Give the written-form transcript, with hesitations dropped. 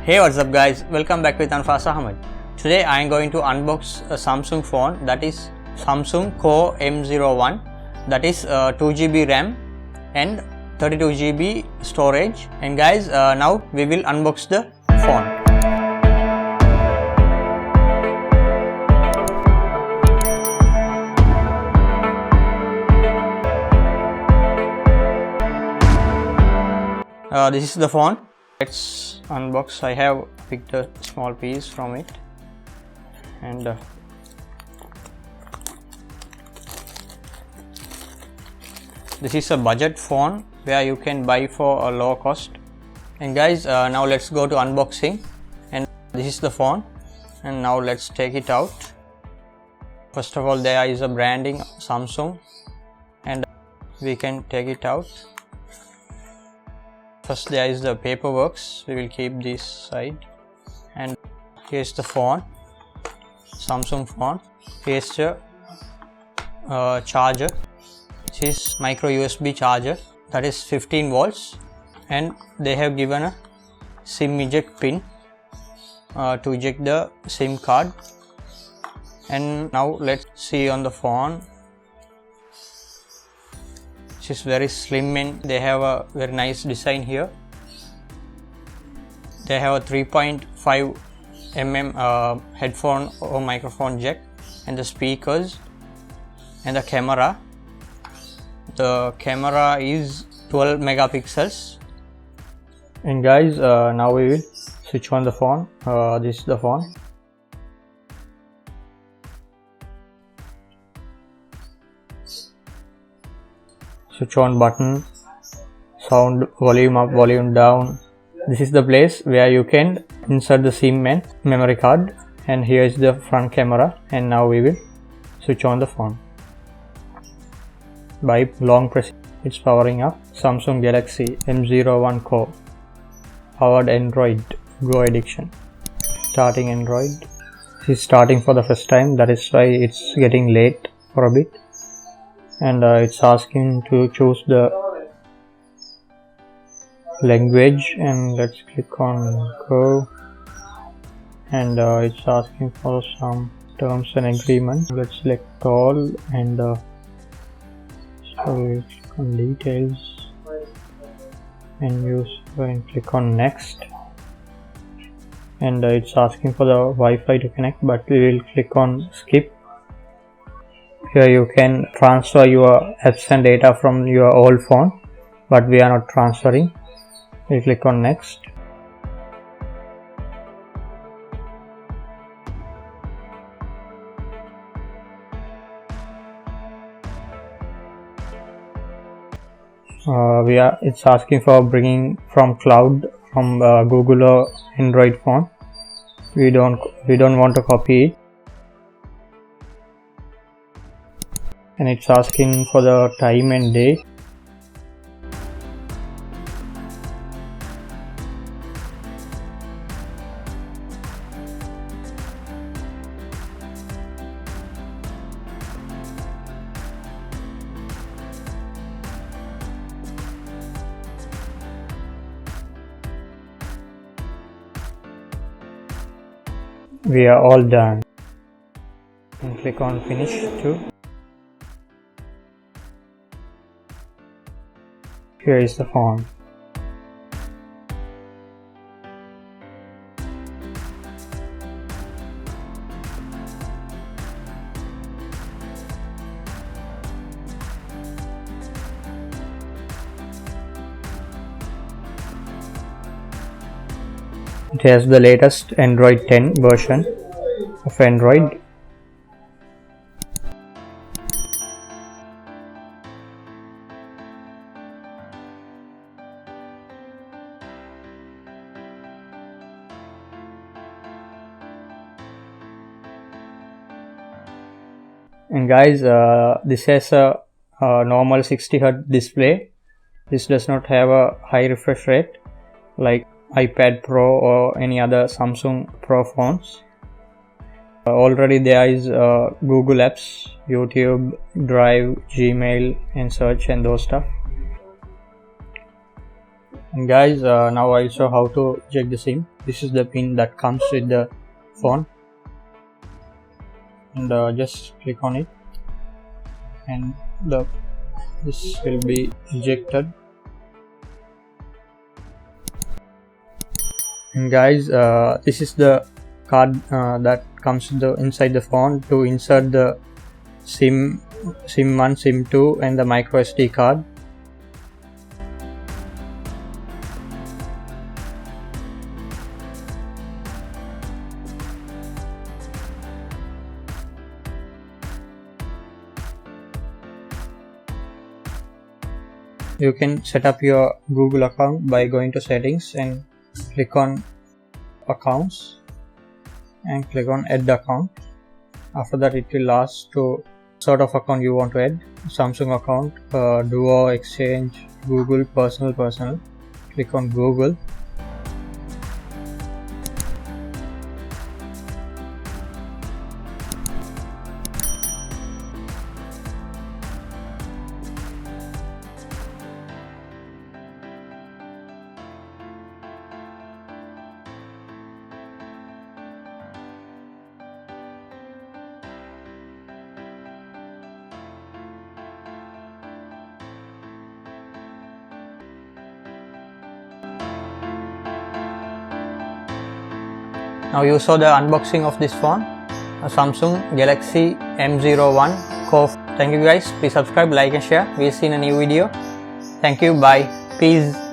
Hey, what's up guys, welcome back with Anfas Ahamed. Today I am going to unbox a Samsung phone, that is Samsung Core M01, that is 2GB RAM and 32GB storage. And guys, now we will unbox the phone. This is the phone. Let's unbox. I have picked a small piece from it, and this is a budget phone where you can buy for a low cost. And guys, now let's go to unboxing. And this is the phone, and now let's take it out. First of all, there is a branding Samsung, and we can take it out. First, there is the paperwork. We will keep this side, and here's the phone, Samsung phone. Here's the charger. This is micro USB charger, that is 15 volts, and they have given a SIM eject pin to eject the SIM card. And now let's see on the phone. Is very slim, and they have a very nice design here. They have a 3.5 mm headphone or microphone jack, and the speakers, and the camera. The camera is 12 megapixels. And guys, now we will switch on the phone. This is the phone. Switch on button, sound, volume up, volume down. This is the place where you can insert the SIM and memory card. And here is the front camera. And now we will switch on the phone. By long pressing, it's powering up. Samsung Galaxy M01 Core, powered Android, Go Edition. Starting Android. This is starting for the first time, that is why it's getting late for a bit. And it's asking to choose the language, and let's click on go. And it's asking for some terms and agreements. Let's select all, and so we click on details and use and click on next. And it's asking for the Wi-Fi to connect, but we will click on skip. Here you can transfer your apps and data from your old phone, but we are not transferring. We click on next. It's asking for bringing from cloud from Google or Android phone. We don't want to copy it. And it's asking for the time and date. We are all done. And click on finish too. Here is the phone. It has the latest Android 10 version of Android. And guys, this has a normal 60Hz display. This does not have a high refresh rate like iPad Pro or any other Samsung Pro phones. Already there is Google Apps, YouTube, Drive, Gmail and search and those stuff. And guys, now I'll show how to check the SIM. This is the pin that comes with the phone, and just click on it, and this will be ejected. And guys, this is the card that comes inside the phone to insert the SIM 1, SIM 2 and the micro SD card. You can set up your Google account by going to settings and click on accounts and click on add account. After that, it will ask to sort of account you want to add: Samsung account, Duo, Exchange, Google, personal. Click on Google. Now you saw the unboxing of this phone, a Samsung Galaxy M01 Core. Thank you guys. Please subscribe, like and share. We'll see in a new video. Thank you. Bye. Peace.